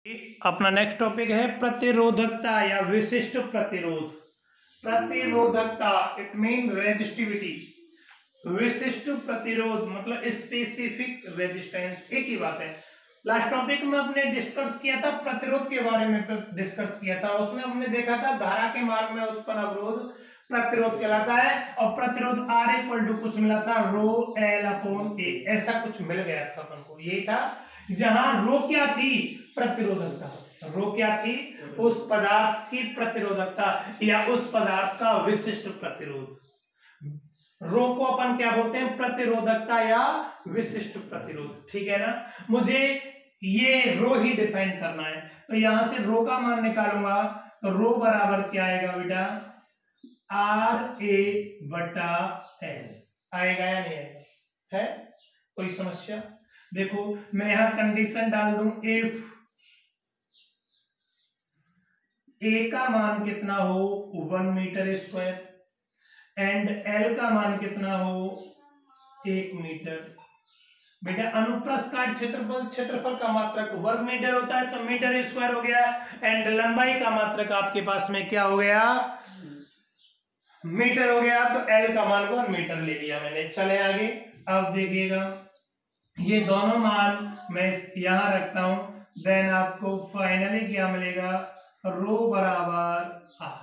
अपना next topic है प्रतिरोधकता या विशिष्ट प्रतिरोध। प्रतिरोधकता इट मीन रेजिस्टिविटी, विशिष्ट प्रतिरोध मतलब स्पेसिफिक रेजिस्टेंस, एक ही बात है। लास्ट टॉपिक में हमने डिस्कस किया था प्रतिरोध के बारे में, डिस्कस किया था, उसमें हमने देखा था धारा के मार्ग में उत्पन्न अवरोध प्रतिरोध कहलाता है और प्रतिरोध R इक्वल टू कुछ मिला था रो L अपॉन A, ऐसा कुछ मिल गया था अपन को। यही था जहां रो क्या थी, प्रतिरोधकता। रो क्या थी, उस पदार्थ की प्रतिरोधकता या उस पदार्थ का विशिष्ट प्रतिरोध। रो को अपन क्या बोलते हैं, प्रतिरोधकता या विशिष्ट प्रतिरोध, ठीक है ना। मुझे ये रो ही डिफाइन करना है, तो यहां से रो का मान निकालूंगा तो रो बराबर क्या आएगा बेटा, RA बटा L आएगा या नहीं आएगा, है कोई समस्या। देखो मैं यहां कंडीशन डाल दूं, इफ A का मान कितना हो 1 मीटर स्क्वायर एंड L का मान कितना हो 1 मीटर। बेटा अनुप्रस्थ काट क्षेत्रफल, क्षेत्रफल का मात्रक वर्ग मीटर होता है तो मीटर स्क्वायर हो गया, एंड लंबाई का मात्रक आपके पास में क्या हो गया, मीटर हो गया, तो L का मान 1 मीटर ले लिया मैंने। चले आगे, अब देखिएगा ये दोनों मान मैं यहां रखता हूं, देन आपको फाइनली क्या मिलेगा, रो बराबर R,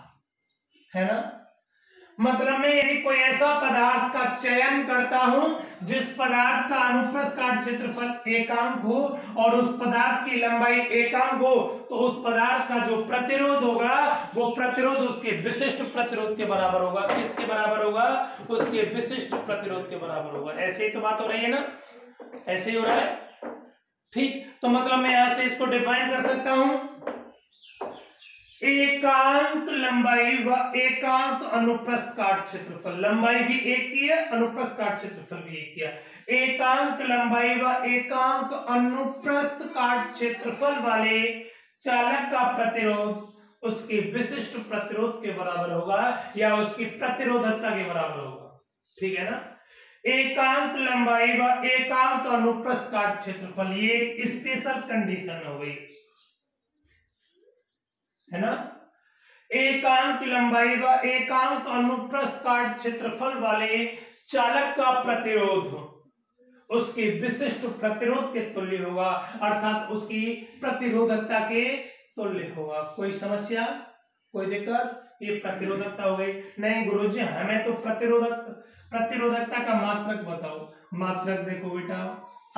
है ना। मतलब मैं यदि कोई ऐसा पदार्थ का चयन करता हूं जिस पदार्थ का अनुप्रस्थ काट क्षेत्रफल एकांक हो और उस पदार्थ की लंबाई एकांक हो, तो उस पदार्थ का जो प्रतिरोध होगा वो प्रतिरोध उसके विशिष्ट प्रतिरोध के बराबर होगा। किसके बराबर होगा, उसके विशिष्ट प्रतिरोध के बराबर होगा। ऐसे ही तो बात हो रही है ना, ऐसे ही हो रहा है, ठीक। तो मतलब मैं यहां से इसको डिफाइन कर सकता हूं, एकांक लंबाई व एकांक अनुप्रस्थ काट क्षेत्रफल, लंबाई भी एक की है, अनुप्रस्थ काट क्षेत्रफल भी एक किया। एकांक लंबाई व एकांक अनुप्रस्थ काट क्षेत्रफल वाले चालक का प्रतिरोध उसके विशिष्ट प्रतिरोध के बराबर होगा या उसकी प्रतिरोधकता के बराबर होगा, ठीक है ना। एकांक लंबाई व एकांक अनुप्रस्थ काट क्षेत्रफल, ये स्पेशल कंडीशन हो गई, है ना। एकांक लंबाई व एकांक अनुप्रस्थ काट क्षेत्रफल वाले चालक का प्रतिरोध उसके विशिष्ट प्रतिरोध के तुल्य होगा, अर्थात उसकी प्रतिरोधकता के तुल्य होगा। कोई समस्या, कोई दिक्कत, ये प्रतिरोधकता हो गई। नहीं गुरुजी हमें तो प्रतिरोधकता का मात्रक बताओ। मात्रक देखो बेटा,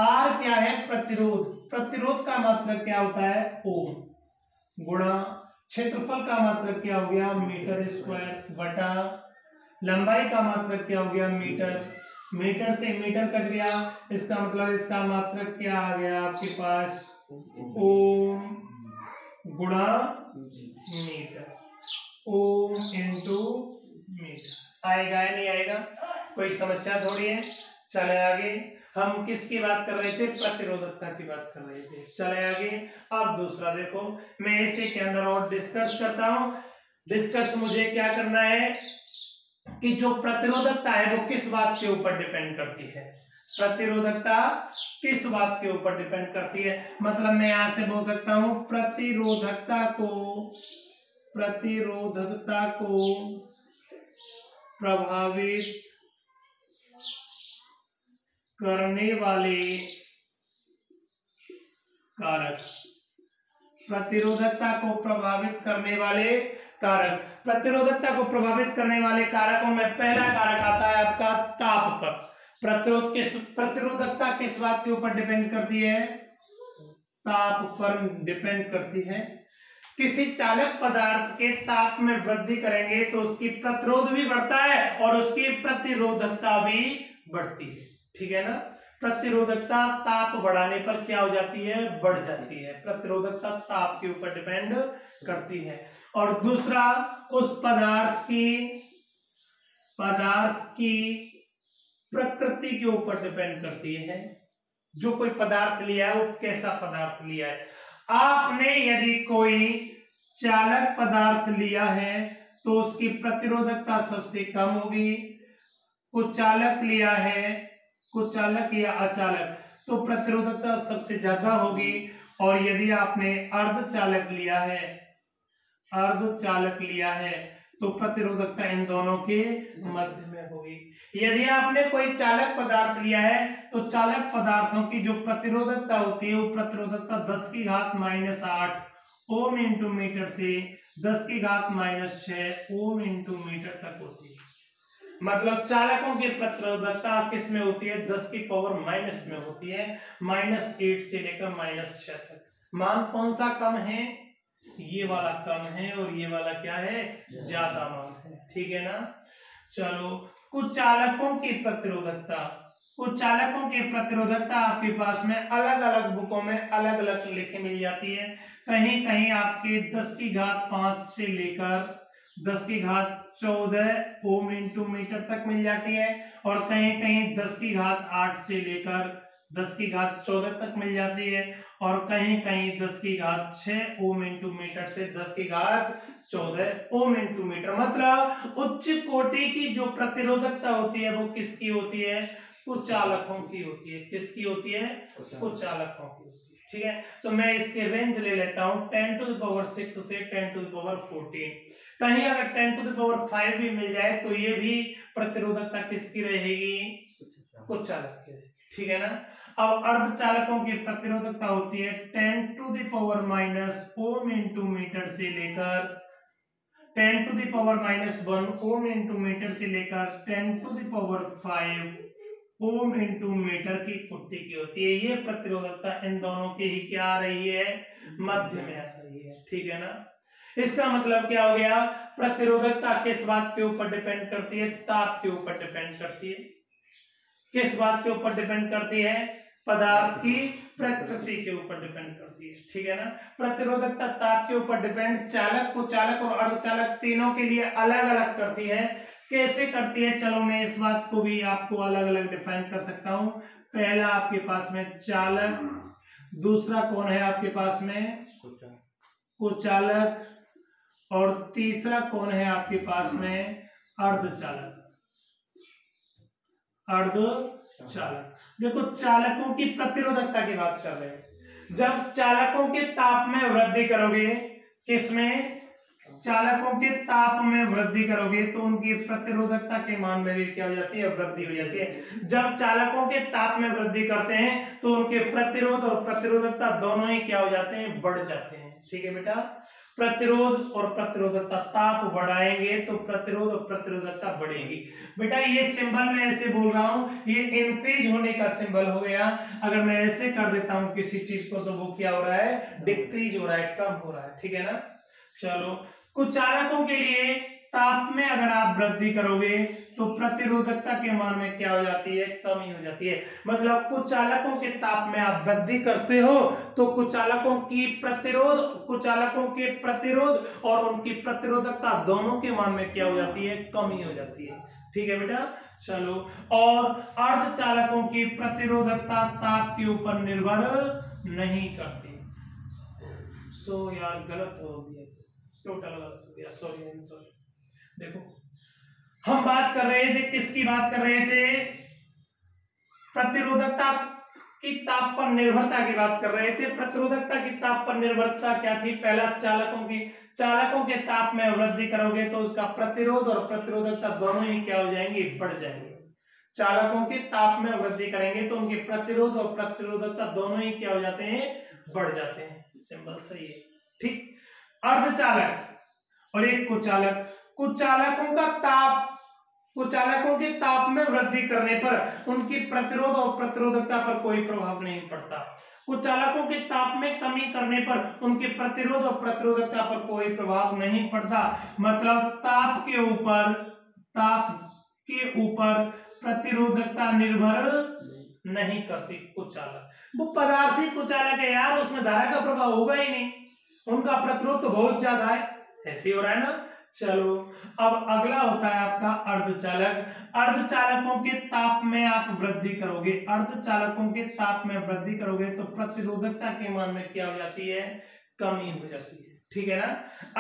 R क्या है, प्रतिरोध, प्रतिरोध का मात्रक क्या होता है ओम, गुणा क्षेत्रफल का मात्रक क्या हो गया मीटर स्क्वायर, बटा लंबाई का मात्रक क्या हो गया मीटर, मीटर से मीटर कट गया, इसका मतलब इसका मात्रक क्या आ गया आपके पास ओम गुणा मीटर, ओम इंटू मीटर। आएगा या नहीं आएगा, कोई समस्या थोड़ी है। चले आगे, हम किसकी बात कर रहे थे, प्रतिरोधकता की बात कर रहे थे। चले आगे, अब दूसरा देखो, मैं इसे के अंदर और डिस्कस करता हूं। डिस्कस मुझे क्या करना है कि जो प्रतिरोधकता है वो किस बात के ऊपर डिपेंड करती है, प्रतिरोधकता किस बात के ऊपर डिपेंड करती है। मतलब मैं यहां से बोल सकता हूं प्रतिरोधकता को प्रभावित करने वाले कारक, प्रतिरोधकता को प्रभावित करने वाले कारक, प्रतिरोधकता को प्रभावित करने वाले कारकों में पहला कारक आता है आपका ताप पर। प्रतिरोधकता किस बात के ऊपर डिपेंड करती है, ताप पर डिपेंड करती है। किसी चालक पदार्थ के ताप में वृद्धि करेंगे तो उसकी प्रतिरोध भी बढ़ता है और उसकी प्रतिरोधकता भी बढ़ती है, ठीक है ना। प्रतिरोधकता ताप बढ़ाने पर क्या हो जाती है, बढ़ जाती है। प्रतिरोधकता ताप के ऊपर डिपेंड करती है। और दूसरा उस पदार्थ की प्रकृति के ऊपर डिपेंड करती है, जो कोई पदार्थ लिया है वो कैसा पदार्थ लिया है। आपने यदि कोई चालक पदार्थ लिया है तो उसकी प्रतिरोधकता सबसे कम होगी, कुछ चालक लिया है, कुछ चालक या अचालक तो प्रतिरोधकता सबसे ज्यादा होगी। और यदि आपने अर्धचालक लिया है तो प्रतिरोधकता इन दोनों के मध्य में होगी। यदि आपने कोई चालक पदार्थ लिया है तो चालक पदार्थों की जो प्रतिरोधकता होती है वो प्रतिरोधकता 10⁻⁸ ओम इंटू मीटर से 10⁻⁶ ओम इंटू मीटर तक होती है। मतलब चालकों की प्रतिरोधकता किस में होती है, 10⁻⁻ में होती है, -8 से लेकर -6 तक। मान कौन सा कम है, ये वाला कम है और ये वाला क्या है, ज्यादा मान है, ठीक है ना। चलो कुछ चालकों की प्रतिरोधकता आपके पास में अलग अलग बुकों में अलग अलग लिखे मिल जाती है। कहीं कहीं आपके 10⁵ से लेकर 10⁻14 ओम इंटू मीटर तक मिल जाती है और कहीं कहीं 10⁸ से लेकर 10⁻14 तक मिल जाती है और कहीं कहीं 10⁶ ओम इंटू मीटर से 10⁻14 ओम इंटू मीटर। मतलब उच्च कोटि की जो प्रतिरोधकता होती है वो किसकी होती है, कुचालकों की होती है। किसकी होती है, कुचालकों की होती है। ठीक है, तो मैं इसके रेंज ले लेता हूं 10⁻6 से 10⁻14। कहीं अगर 10⁻5 भी मिल जाए तो ये भी प्रतिरोधकता किसकी रहेगी, कुचालक की। ठीक है ना। अब अर्धचालकों की प्रतिरोधकता होती है 10⁻⁻ ओम इंटू मीटर से लेकर 10⁻⁻1 ओम इंटू मीटर से लेकर 10⁵ ओम इंटू मीटर की कुट्टी की होती है। ये प्रतिरोधकता इन दोनों की ही क्या आ रही है, मध्य में आ रही है। ठीक है ना। इसका मतलब क्या हो गया, प्रतिरोधकता किस बात के ऊपर डिपेंड करती है, ताप के ऊपर डिपेंड करती है। किस बात के ऊपर डिपेंड करती है, पदार्थ की प्रकृति के ऊपर डिपेंड करती है। ठीक है ना। प्रतिरोधकता ताप के ऊपर डिपेंड चालक, कुचालक और अर्धचालक तीनों के लिए अलग अलग करती है। कैसे करती है, चलो मैं इस बात को भी आपको अलग अलग डिफाइन कर सकता हूं। पहला आपके पास में चालक, दूसरा कौन है आपके पास में, कुचालक, और तीसरा कौन है आपके पास में, अर्धचालक। देखो चालकों की प्रतिरोधकता की बात कर रहे हैं। जब चालकों के ताप में वृद्धि करोगे, किसमें, चालकों के ताप में वृद्धि करोगे तो उनकी प्रतिरोधकता के मान में भी क्या हो जाती है, वृद्धि हो जाती है। जब चालकों के ताप में वृद्धि करते हैं तो उनके प्रतिरोध और प्रतिरोधकता दोनों ही क्या हो जाते हैं, बढ़ जाते हैं। ठीक है बेटा, प्रतिरोध और प्रतिरोधकता, ताप बढ़ाएंगे तो प्रतिरोध और प्रतिरोधकता बढ़ेगी। बेटा ये सिंबल मैं ऐसे बोल रहा हूं, ये इंक्रीज होने का सिंबल हो गया। अगर मैं ऐसे कर देता हूं किसी चीज को तो वो क्या हो रहा है, डिक्रीज हो रहा है, कम हो रहा है। ठीक है ना। चलो कुचालकों के लिए ताप में अगर आप वृद्धि करोगे तो प्रतिरोधकता के मान में क्या हो जाती है, कमी हो जाती है। मतलब कुचालकों के ताप में आप वृद्धि करते हो तो कुचालकों के प्रतिरोध और उनकी प्रतिरोधकता दोनों के मान में क्या हो जाती है, कमी हो जाती है। ठीक है बेटा। चलो, और अर्धचालकों की प्रतिरोधकता ताप के ऊपर निर्भर नहीं करती। सो यार गलत हो गया, टोटल गलत हो गया, सॉरी। देखो हम बात कर रहे थे, किसकी बात कर रहे थे, प्रतिरोधकता की ताप पर निर्भरता की बात कर रहे थे। प्रतिरोधकता की ताप पर निर्भरता क्या थी, पहला चालकों के ताप में वृद्धि करोगे तो उसका प्रतिरोध और प्रतिरोधकता दोनों ही क्या हो जाएंगे, बढ़ जाएंगे। चालकों के ताप में वृद्धि करेंगे तो उनके प्रतिरोध और प्रतिरोधकता दोनों ही क्या हो जाते हैं, बढ़ जाते हैं। सिंबल सही है। ठीक। अर्धचालक और एक कुचालक, कुचालकों के ताप में वृद्धि करने पर उनकी प्रतिरोध और प्रतिरोधकता पर कोई प्रभाव नहीं पड़ता। कुचालकों के ताप में कमी करने पर उनके प्रतिरोध और प्रतिरोधकता पर कोई प्रभाव नहीं पड़ता। मतलब ताप के ऊपर प्रतिरोधकता निर्भर नहीं करती कुचालक। वो पदार्थी कुचालक है यार, उसमें धारा का प्रभाव होगा ही नहीं, उनका प्रतिरोध तो बहुत ज्यादा है। ऐसे हो रहा है ना। चलो अब अगला होता है आपका अर्धचालक। अर्धचालकों के ताप में आप वृद्धि करोगे, अर्धचालकों के ताप में वृद्धि करोगे तो प्रतिरोधकता के मान में क्या हो जाती है, कमी हो जाती है। ठीक है ना।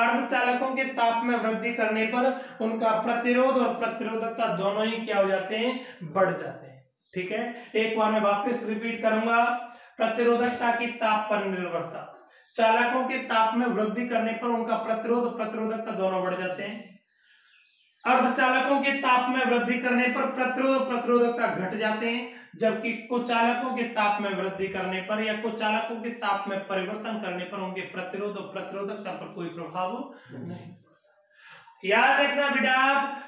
अर्धचालकों के ताप में वृद्धि करने पर उनका प्रतिरोध और प्रतिरोधकता दोनों ही क्या हो जाते हैं, बढ़ जाते हैं। ठीक है, एक बार मैं वापस रिपीट करूंगा। प्रतिरोधकता की ताप पर निर्भरता, चालकों के ताप में वृद्धि करने पर उनका प्रतिरोध और प्रतिरोधकता दोनों बढ़ जाते हैं। अर्धचालकों के ताप में वृद्धि करने पर प्रतिरोध और प्रतिरोधकता घट जाते हैं, जबकि कुचालकों के ताप में वृद्धि करने पर या कुचालकों के ताप में परिवर्तन करने पर उनके प्रतिरोध और प्रतिरोधकता पर कोई प्रभाव नहीं। याद रखना बेटा,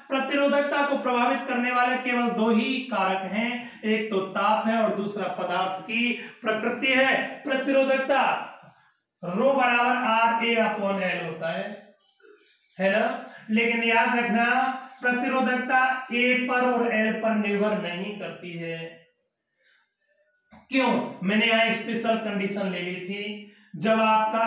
प्रतिरोधकता को प्रभावित करने वाले केवल दो ही कारक हैं, एक तो ताप है और दूसरा पदार्थ की प्रकृति है। प्रतिरोधकता रो बराबर आर ए अपॉन एल होता है ना, लेकिन याद रखना प्रतिरोधकता ए पर और एल पर निर्भर नहीं करती है। क्यों? मैंने यहां स्पेशल कंडीशन ले ली थी, जब आपका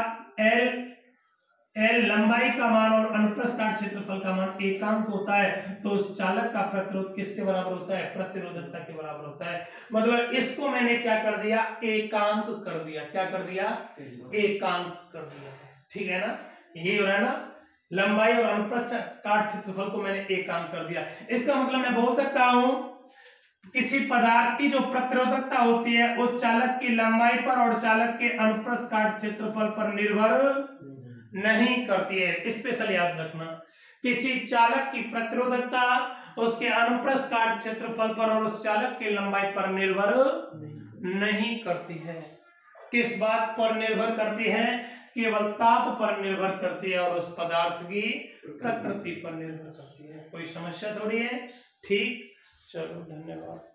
एल लंबाई का मान और अनुप्रस्थ काट क्षेत्रफल का मान एकांक होता है तो उस चालक का प्रतिरोध किसके बराबर होता है? प्रतिरोधकता के बराबर होता है। मतलब इसको मैंने क्या कर दिया? एकांक कर दिया। क्या कर दिया? एकांक कर दिया। ठीक है ना, यही हो रहा है ना, लंबाई और अनुप्रस्थ काट क्षेत्रफल को मैंने एकांक कर दिया। इसका मतलब मैं बोल सकता हूं किसी पदार्थ की जो प्रतिरोधकता होती है वो चालक की लंबाई पर और चालक के अनुप्रस्थ काट क्षेत्रफल पर निर्भर नहीं करती है। स्पेशल याद रखना, किसी चालक की प्रतिरोधकता उसके अनुप्रस्थ काट क्षेत्रफल पर और उस चालक की लंबाई पर निर्भर नहीं करती है। किस बात पर निर्भर करती है? केवल ताप पर निर्भर करती है और उस पदार्थ की प्रकृति पर निर्भर करती है। कोई समस्या थोड़ी है। ठीक, चलो धन्यवाद।